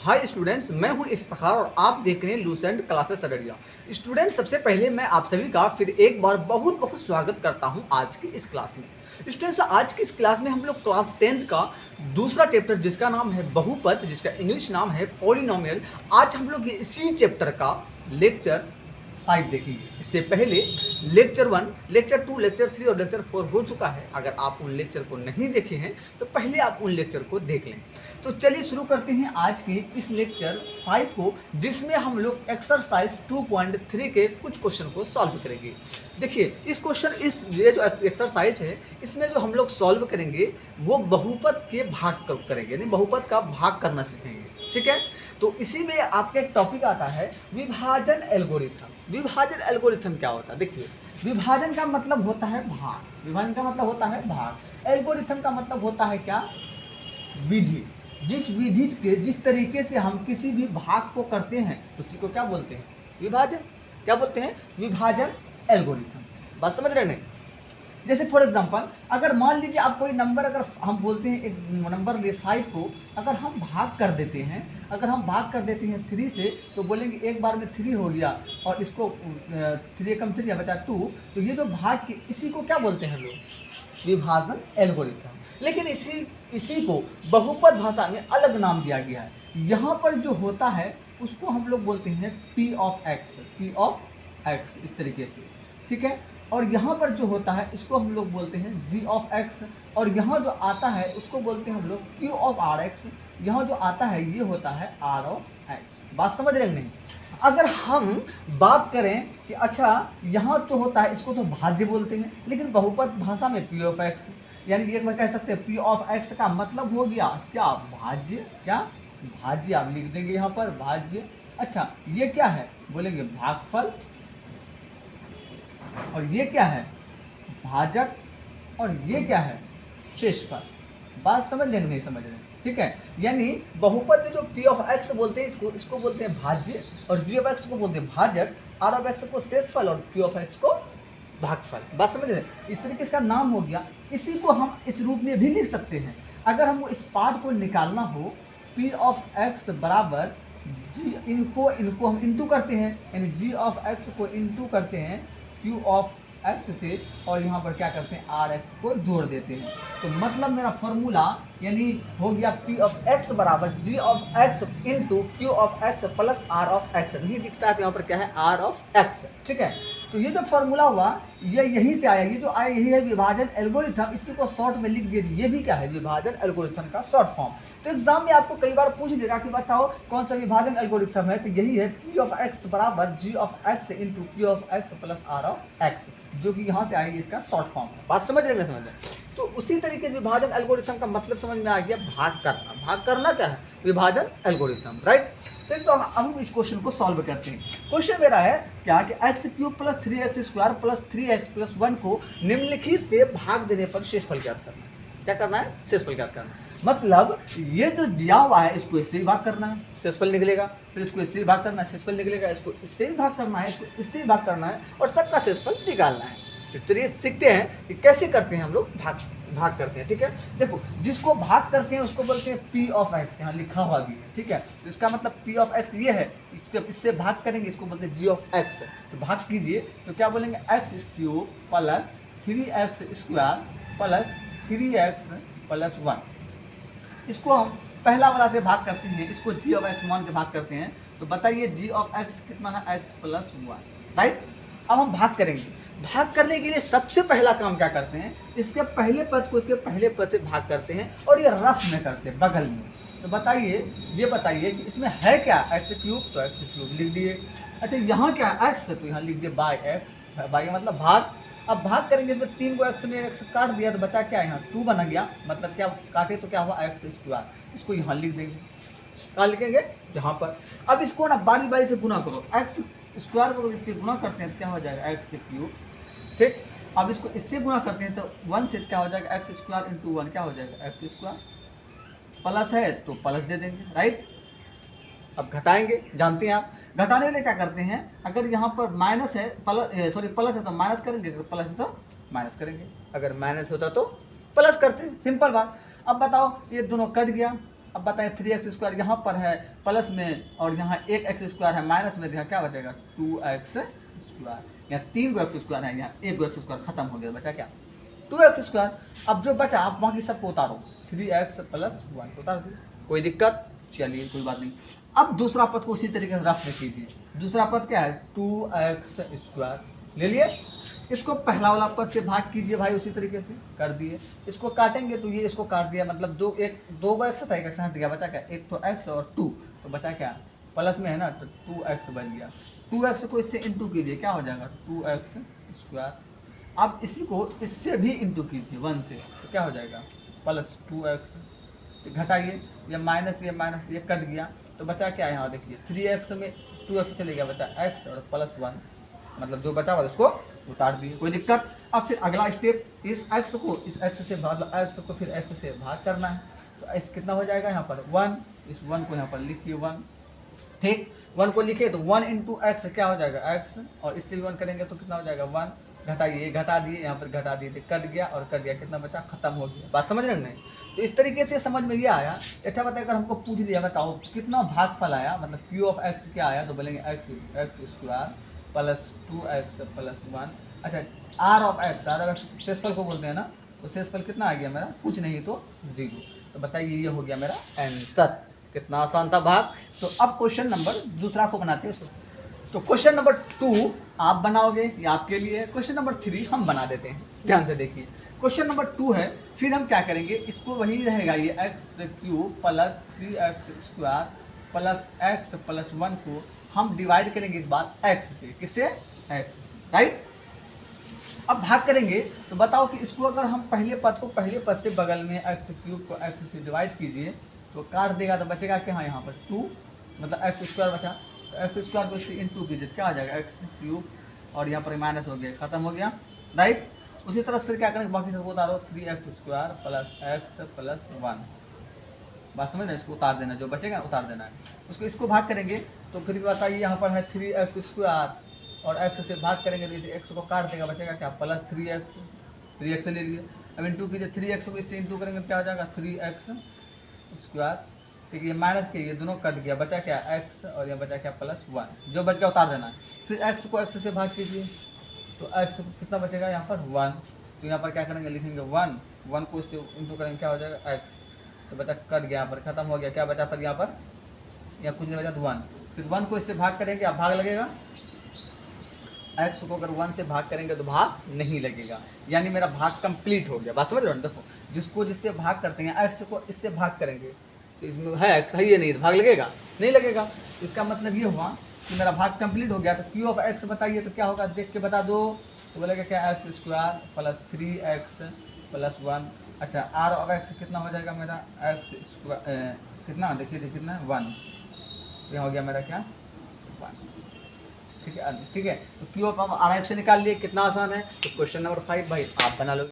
Hi students, मैं हूं इफ्तिखार और आप देख रहे हैं लूसेंट क्लासेस अररिया। स्टूडेंट्स, सबसे पहले मैं आप सभी का फिर एक बार बहुत बहुत स्वागत करता हूं आज की इस क्लास में। स्टूडेंट्स, आज की इस क्लास में हम लोग क्लास 10th का दूसरा चैप्टर जिसका नाम है बहुपद, जिसका इंग्लिश नाम है पॉलिनोमियल, आज हम लोग इसी चैप्टर का लेक्चर 5 देखेंगे। इससे पहले लेक्चर 1, लेक्चर 2, लेक्चर 3 और लेक्चर 4 हो चुका है। अगर आप उन लेक्चर को नहीं देखे हैं तो पहले आप उन लेक्चर को देख लें। तो चलिए शुरू करते हैं आज के इस लेक्चर 5 को, जिसमें हम लोग एक्सरसाइज 2.3 के कुछ क्वेश्चन को सॉल्व करेंगे। देखिए, ये जो एक्सरसाइज है, इसमें जो हम लोग सॉल्व करेंगे वो बहुपद के भाग करेंगे, यानी बहुपद का भाग करना सीखेंगे। ठीक है, तो इसी में आपका एक टॉपिक आता है विभाजन एल्गोरिथम। विभाजन एल्गोरिथम क्या होता है? देखिए, विभाजन का मतलब होता है भाग, विभाजन का मतलब होता है भाग, एल्गोरिथम का मतलब होता है क्या? विधि। जिस विधि के जिस तरीके से हम किसी भी भाग को करते हैं उसी को क्या बोलते हैं? विभाजन। क्या बोलते हैं? विभाजन एल्गोरिथम। बात समझ रहे नहीं? जैसे फॉर एग्जांपल, अगर मान लीजिए आप कोई नंबर, अगर हम बोलते हैं एक नंबर ले 5 को, अगर हम भाग कर देते हैं, अगर हम भाग कर देते हैं 3 से, तो बोलेंगे एक बार में 3 हो गया और इसको 3 कम 3 बचा 2, तो ये जो भाग के इसी को क्या बोलते हैं लोग? विभाजन एल्गोरिथम। लेकिन इसी को बहुपद भाषा में अलग नाम दिया गया है। यहाँ पर जो होता है उसको हम लोग बोलते हैं P ऑफ X, इस तरीके से। ठीक है, और यहाँ पर जो होता है इसको हम लोग बोलते हैं G ऑफ X, और यहाँ जो आता है उसको बोलते हैं हम लोग Q ऑफ RX। यहाँ जो आता है ये होता है R ऑफ X। बात समझ रहे हैं नहीं? अगर हम बात करें कि अच्छा यहाँ जो होता है इसको तो भाज्य बोलते हैं, लेकिन बहुपद भाषा में P ऑफ X, यानी एक बार कह सकते हैं P ऑफ X का मतलब हो गया क्या? भाज्य। क्या? भाज्य। आप लिख देंगे यहाँ पर भाज्य। अच्छा, ये क्या है? बोलेंगे भागफल। और ये क्या है? भाजक। और ये क्या है? शेषफल। बात समझ रहे नहीं समझ रहे? ठीक है, यानी बहुपद में जो P ऑफ X बोलते हैं इसको बोलते हैं भाज्य, और G ऑफ X को बोलते हैं भाजक, R ऑफ X को शेषफल और Q ऑफ X को भागफल। बात समझ रहे? इस तरीके इसका नाम हो गया। इसी को हम इस रूप में भी लिख सकते हैं। अगर हमको इस पार्ट को निकालना हो, P ऑफ X बराबर G, इनको हम इंटू करते हैं, यानी G ऑफ X को इंटू करते हैं Q ऑफ X से, और यहाँ पर क्या करते हैं? RX को जोड़ देते हैं। तो मतलब मेरा फॉर्मूला यानी हो गया P ऑफ X बराबर G of X into Q of X plus R of X। नहीं दिखता है तो यहाँ पर क्या है? R of X। ठीक है, तो ये जो फॉर्मूला हुआ ये यहीं से आया, ये जो आया यही है विभाजन एल्गोरिथम। इसी को शॉर्ट में लिख दिए, ये भी क्या है? विभाजन एल्गोरिथम का शॉर्ट फॉर्म। तो एग्जाम में आपको कई बार पूछ लेगा कि बताओ कौन सा विभाजन एल्गोरिथम है, तो यही है P ऑफ X बराबर G of X into Q of X plus R of X, जो कि यहाँ से आएगी, इसका शॉर्ट फॉर्म है। बात समझ रहे हैं? समझ रहे? तो उसी तरीके से विभाजन एल्गोरिथम का मतलब समझ में आ गया, भाग करना। भाग करना क्या है? विभाजन एल्गोरिथम, राइट? तो हम इस क्वेश्चन को सॉल्व करते हैं। क्वेश्चन मेरा है क्या कि x³ plus 3x square plus 3x plus 1 को निम्नलिखित से भाग देने पर शेषफल ज्ञात करना है। क्या करना है? शेषफल ज्ञात करना है। मतलब ये जो दिया हुआ है इसको इससे ही भाग करना है, शेषफल निकलेगा। फिर इसको इससे ही भाग करना है, शेषफल निकलेगा। इसको इससे ही भाग करना है, इसको इससे ही भाग करना है, और सबका शेषफल निकालना है। तो चलिए सीखते हैं कि कैसे करते हैं हम लोग भाग करते हैं। ठीक है, देखो, जिसको भाग करते हैं उसको बोलते हैं P ऑफ X, यहाँ लिखा हुआ भी है। ठीक है, तो इसका मतलब P ऑफ X ये है, इससे भाग करेंगे, इसको बोलते हैं G ऑफ X। तो भाग कीजिए तो क्या बोलेंगे? x³ plus 3x square plus 3x plus 1। इसको हम पहला वाला से भाग करते हैं, इसको G ऑफ X मान के भाग करते हैं। तो बताइए G ऑफ X कितना है? x plus 1, right? अब हम भाग करेंगे। भाग करने के लिए सबसे पहला काम क्या करते हैं? इसके पहले पद को इसके पहले पद से भाग करते हैं, और ये रफ में करते हैं, बगल में। तो बताइए, ये बताइए कि इसमें है क्या? x³ तो x³ लिख दिए। अच्छा, यहाँ क्या है? x, तो यहाँ लिख दिए बाई x। बाई मतलब भाग। अब भाग करेंगे, इसमें 3 को x में x काट दिया तो बचा क्या? यहाँ 2 बना गया। मतलब क्या काटे तो क्या हुआ? x²। इसको यहाँ लिख देंगे। कहाँ लिखेंगे? यहाँ पर। अब इसको ना बारी बारी से गुना करो। x स्क्वायर को इससे गुना करते हैं तो क्या हो जाएगा? x³। ठीक, अब इसको इससे गुना करते हैं तो 1 से क्या हो जाएगा? x² इंटू 1 क्या हो जाएगा? x²। प्लस है तो प्लस दे देंगे, राइट? अब घटाएंगे, जानते हैं आप घटाने के लिए क्या करते हैं? अगर यहाँ पर माइनस है, प्लस है तो माइनस करेंगे, अगर प्लस है तो माइनस करेंगे, अगर माइनस होता तो प्लस करते हैं। सिंपल बात। अब बताओ, ये दोनों कट गया, अब बताएं 3x² यहाँ पर है प्लस में और यहाँ एक x² है माइनस में, देखा क्या बचेगा 2x²। यहाँ 3 को x² है, यहाँ 1 को x² खत्म हो गया, बचा क्या 2x²। अब जो बचा आप बाकी सबको उतारो, 3x + 1 उतार दो, कोई दिक्कत, चलिए कोई बात नहीं। अब दूसरा पद को उसी तरीके से रफ में कीजिए। दूसरा पद क्या है 2x² ले लिए, इसको पहला वाला पद से भाग कीजिए भाई, उसी तरीके से कर दिए। इसको काटेंगे तो ये इसको काट दिया, मतलब दो को x था, एक x हट गया, बचा क्या एक तो x और 2, तो बचा क्या प्लस में है ना, तो 2x बन गया। 2x को इससे इंटू कीजिए, क्या हो जाएगा 2x²। अब इसी को इससे भी इंटू कीजिए 1 से, तो क्या हो जाएगा +2x। तो घटाइए, ये माइनस ये कट गया, तो बचा क्या यहाँ देखिए 3x में 2x चले गया, बचा x और +1, मतलब जो बचा हुआ उसको उतार दिए, कोई दिक्कत। अब फिर अगला स्टेप, इस x को इस x से भाग, x को फिर x से भाग करना है, तो x कितना हो जाएगा यहाँ पर 1, इस 1 को यहाँ पर लिखिए 1, ठीक 1 को लिखे तो 1 × x क्या हो जाएगा x, और इससे भी 1 करेंगे तो कितना हो जाएगा 1, घटाइए, घटा दिए, यहाँ पर घटा दिए तो कट गया, और कट गया कितना बचा, खत्म हो गया। बात समझ रहे हैं नहीं? तो इस तरीके से समझ में ये आया। अच्छा बताइए, अगर हमको पूछ लिया बताओ कितना भागफल आया, मतलब Q(x) क्या आया, तो बोलेंगे x² + 2x + 1। अच्छा R(x) शेषफल को बोलते हैं ना, तो शेषफल कितना आ गया मेरा, कुछ नहीं तो 0। तो बताइए ये हो गया मेरा आंसर। कितना आसान था भाग। तो अब क्वेश्चन नंबर दूसरा को बनाते हैं उसको। तो क्वेश्चन नंबर 2 आप बनाओगे, ये आपके लिए। क्वेश्चन नंबर 3 हम बना देते हैं, ध्यान से देखिए। क्वेश्चन नंबर 2 है, फिर हम क्या करेंगे, इसको वही रहेगा ये x³ + 3x² + x + 1 को हम डिवाइड करेंगे इस बार x से, किससे x, राइट। अब भाग करेंगे तो बताओ कि इसको अगर हम पहले पद को पहले पद से बगल में x³ को x से डिवाइड कीजिए तो काट देगा, तो बचेगा क्या, हाँ यहाँ पर 2, मतलब x² बचा, तो x² को इससे इंटू कीजिए क्या आ जाएगा x³ और यहाँ पर माइनस हो गया, खत्म हो गया, राइट। उसी तरह फिर क्या करेंगे, बाकी सबको उतारो 3x² + x + 1। बात समझ रहे, इसको उतार देना, जो बचेगा उतार देना है। उसको इसको भाग करेंगे तो फिर बताइए यहाँ पर है 3x² और x से भाग करेंगे तो इसे x को काट देगा, बचेगा क्या +3x ले लिए। अब इंटू कीजिए 3x को इससे इंटू करेंगे क्या हो जाएगा 3x², ठीक है। ये माइनस के ये दोनों कट गया, बचा क्या x और यहाँ बचा क्या +1, जो बच गया उतार देना है। फिर x को x से भाग कीजिए तो x कितना बचेगा यहाँ पर 1, तो यहाँ पर क्या करेंगे लिखेंगे 1 को इससे इंटू करेंगे क्या हो जाएगा x, तो बचा कट गया, यहाँ पर खत्म हो गया, क्या बचा पर यहाँ पर, यहाँ कुछ नहीं बचा तो 1। फिर 1 को इससे भाग करेंगे, अब भाग लगेगा, x को अगर 1 से भाग करेंगे तो भाग नहीं लगेगा, यानी मेरा भाग कंप्लीट हो गया। बात समझ रहे हो, देखो जिसको जिससे भाग करते हैं x को इससे भाग करेंगे तो इसमें है x सही है, नहीं भाग लगेगा, नहीं लगेगा। इसका मतलब ये हुआ कि मेरा भाग कंप्लीट हो गया। तो Q(x) बताइए तो क्या होगा, देख के बता दो, तो बोलेगा क्या x² + 3x + 1। अच्छा R(x) कितना हो जाएगा मेरा x², कितना देखिए कितना 1, ये हो गया मेरा क्या 1, ठीक है। तो Q(r(x) निकाल लिए, कितना आसान है। तो क्वेश्चन नंबर 5 भाई आप बना लो।